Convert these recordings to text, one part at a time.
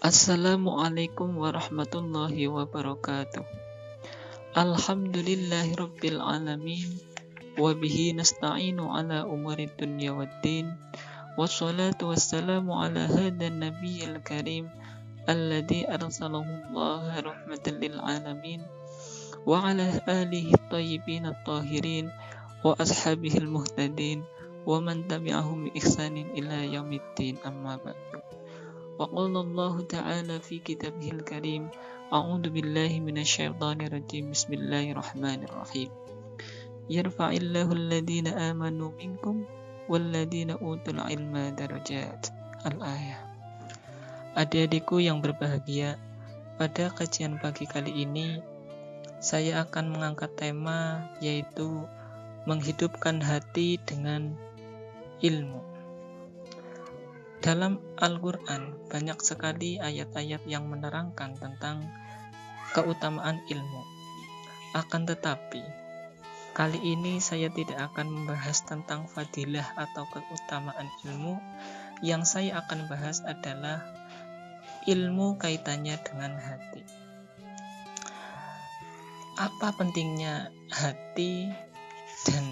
Assalamualaikum warahmatullahi wabarakatuh. Alhamdulillahi rabbil alamin. Wabihi nasta'inu ala umuri dunya waddin. Wassalatu wassalamu ala hadan nabiyil karim alladhi arsalahu Allah rahmatan lil alamin. Wa ala alihi tayyibin at-tahirin wa ashabihil muhtadin wa man tabi'ahum bi ihsanin ila yaumiddin, amma ba'du. Wa qala Allah ta'ala fi kitabihil karim, a'udzu billahi minasyaitonir rajim, bismillahirrahmanirrahim. Yarfa'illahu alladhina amanu minkum walladhina utul ilma darajat. Al-ayah. Adik-adikku yang berbahagia, pada kajian pagi kali ini saya akan mengangkat tema yaitu menghidupkan hati dengan ilmu. Dalam Al-Quran banyak sekali ayat-ayat yang menerangkan tentang keutamaan ilmu. Akan tetapi, kali ini saya tidak akan membahas tentang fadilah atau keutamaan ilmu. Yang saya akan bahas adalah ilmu kaitannya dengan hati. Apa pentingnya hati dan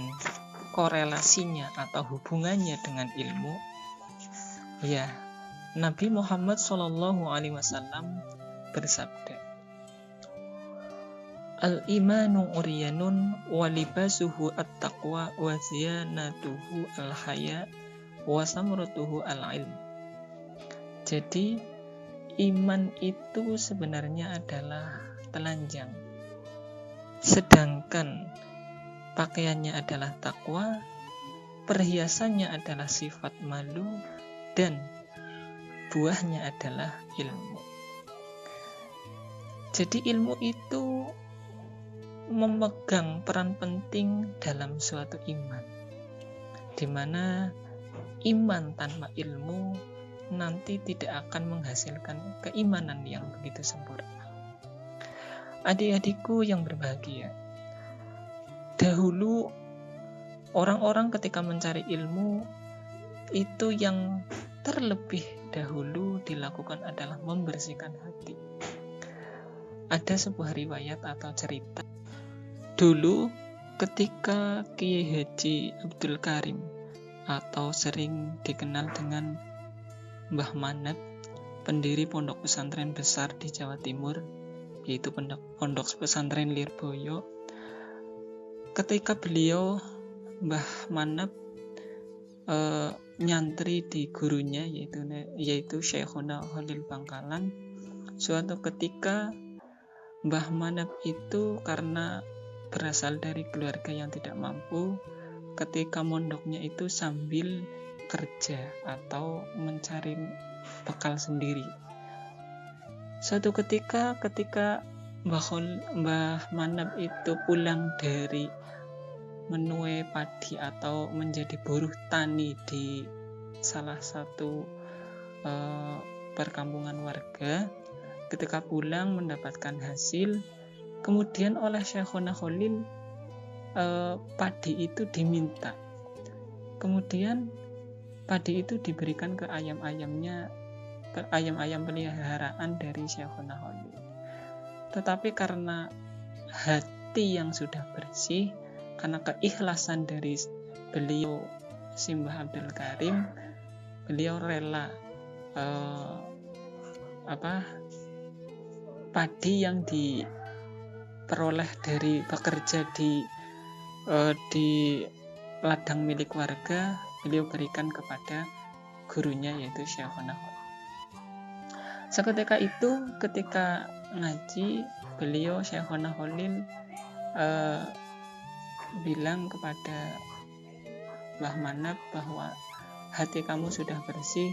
korelasinya atau hubungannya dengan ilmu? Ya, Nabi Muhammad SAW bersabda, Al-imanu uryanun wa libasuhu at-taqwa wa ziyanatuhu al-haya wa samratuhu al-ilm. Jadi, iman itu sebenarnya adalah telanjang, sedangkan pakaiannya adalah takwa, perhiasannya adalah sifat malu, dan buahnya adalah ilmu. Jadi ilmu itu memegang peran penting dalam suatu iman, di mana iman tanpa ilmu nanti tidak akan menghasilkan keimanan yang begitu sempurna. Adik-adikku yang berbahagia, dahulu orang-orang ketika mencari ilmu itu yang terlebih dahulu dilakukan adalah membersihkan hati. Ada sebuah riwayat atau cerita. Dulu ketika Kiai Haji Abdul Karim atau sering dikenal dengan Mbah Manap, pendiri pondok pesantren besar di Jawa Timur, yaitu pondok pesantren Lirboyo. Ketika beliau Mbah Manap nyantri di gurunya yaitu Syekhona Khalil Bangkalan, suatu ketika Mbah Manap itu karena berasal dari keluarga yang tidak mampu, ketika mondoknya itu sambil kerja atau mencari bekal sendiri. Suatu ketika Mbah Manap itu pulang dari menuai padi atau menjadi buruh tani di salah satu perkampungan warga. Ketika pulang mendapatkan hasil, kemudian oleh Syekhona Khalil padi itu diminta. Kemudian padi itu diberikan ke ayam-ayam peliharaan dari Syekhona Khalil. Tetapi karena hati yang sudah bersih, karena keikhlasan dari beliau Simbah Abdul Karim, beliau rela padi yang diperoleh dari bekerja di ladang milik warga, beliau berikan kepada gurunya yaitu Syekhona Khalil. Seketika itu, ketika ngaji, beliau Syekhona Khalil bilang kepada Mbah Manap bahwa hati kamu sudah bersih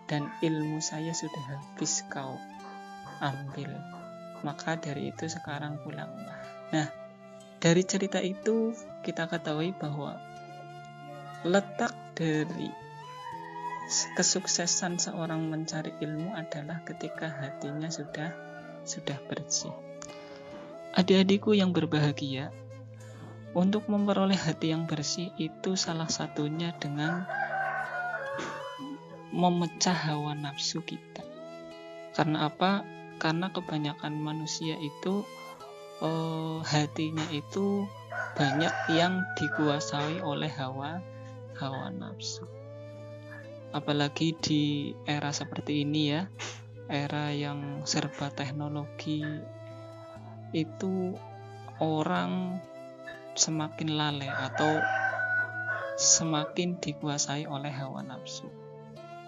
dan ilmu saya sudah habis kau ambil, maka dari itu sekarang pulanglah. Nah, dari cerita itu kita ketahui bahwa letak dari kesuksesan seorang mencari ilmu adalah ketika hatinya sudah bersih. Adik-adikku yang berbahagia, untuk memperoleh hati yang bersih itu salah satunya dengan memecah hawa nafsu kita. Karena apa? Karena kebanyakan manusia itu hatinya itu banyak yang dikuasai oleh hawa nafsu. Apalagi di era seperti ini ya, era yang serba teknologi, itu orang semakin lalai atau semakin dikuasai oleh hawa nafsu.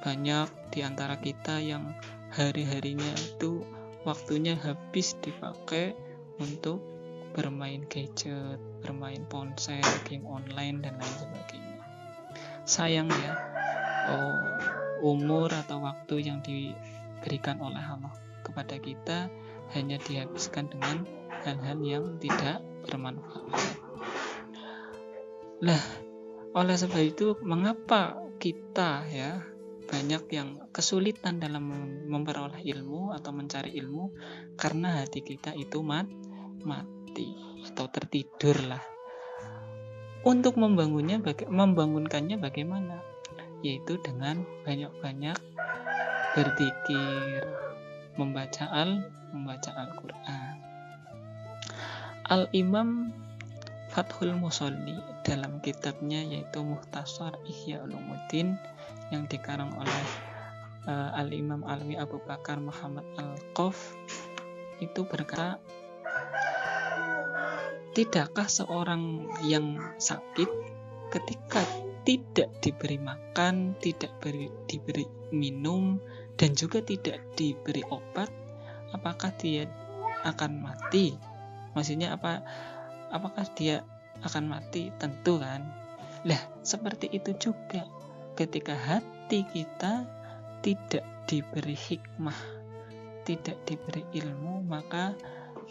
Banyak di antara kita yang hari-harinya itu waktunya habis dipakai untuk bermain gadget, bermain ponsel, game online, dan lain sebagainya. Sayang ya, umur atau waktu yang diberikan oleh Allah kepada kita hanya dihabiskan dengan hal-hal yang tidak bermanfaat. Lah, oleh sebab itu mengapa kita ya banyak yang kesulitan dalam memperoleh ilmu atau mencari ilmu? Karena hati kita itu mati atau tertidur lah. Untuk membangunkannya bagaimana? Yaitu dengan banyak-banyak berzikir, membaca Al-Quran. Al-Imam Fathul Musolli dalam kitabnya yaitu Mukhtasar Ihya Ulumuddin yang dikarang oleh Al-Imam Alwi Abu Bakar Muhammad Al-Qaf itu berkata, tidakkah seorang yang sakit ketika tidak diberi makan, tidak diberi minum, dan juga tidak diberi obat, apakah dia akan mati? Maksudnya apakah dia akan mati? Tentu kan. Lah, seperti itu juga ketika hati kita tidak diberi hikmah, tidak diberi ilmu, maka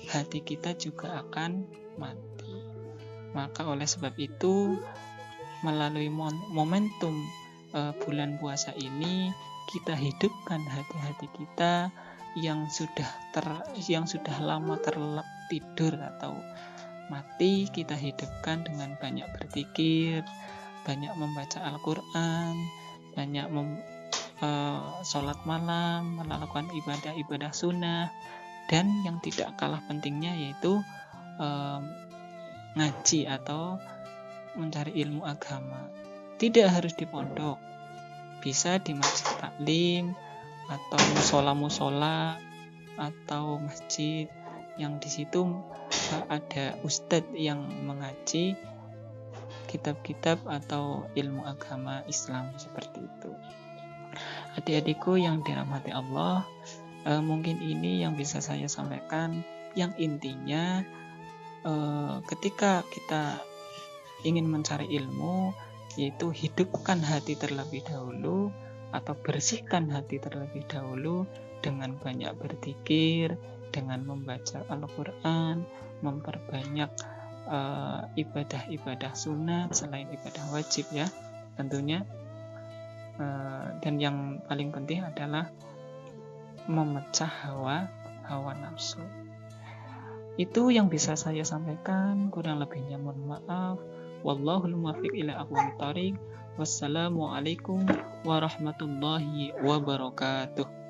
hati kita juga akan mati. Maka oleh sebab itu, melalui momentum bulan puasa ini, kita hidupkan hati-hati kita yang sudah lama terlelap tidur atau mati. Kita hidupkan dengan banyak berzikir, banyak membaca Al-Quran, banyak sholat malam, melakukan ibadah-ibadah sunnah, dan yang tidak kalah pentingnya yaitu ngaji atau mencari ilmu agama. Tidak harus di pondok, bisa di masjid taklim atau musola atau masjid yang di situ ada ustadz yang mengaji kitab-kitab atau ilmu agama Islam seperti itu. Adik-adikku yang dirahmati Allah, mungkin ini yang bisa saya sampaikan. Yang intinya ketika kita ingin mencari ilmu, yaitu hidupkan hati terlebih dahulu atau bersihkan hati terlebih dahulu dengan banyak berzikir, dengan membaca Al-Quran, memperbanyak ibadah-ibadah sunat selain ibadah wajib ya tentunya, dan yang paling penting adalah memecah hawa nafsu. Itu yang bisa saya sampaikan, kurang lebihnya mohon maaf. Wallahul muwaffiq ila aqwamit thoriq. Wassalamualaikum warahmatullahi wabarakatuh.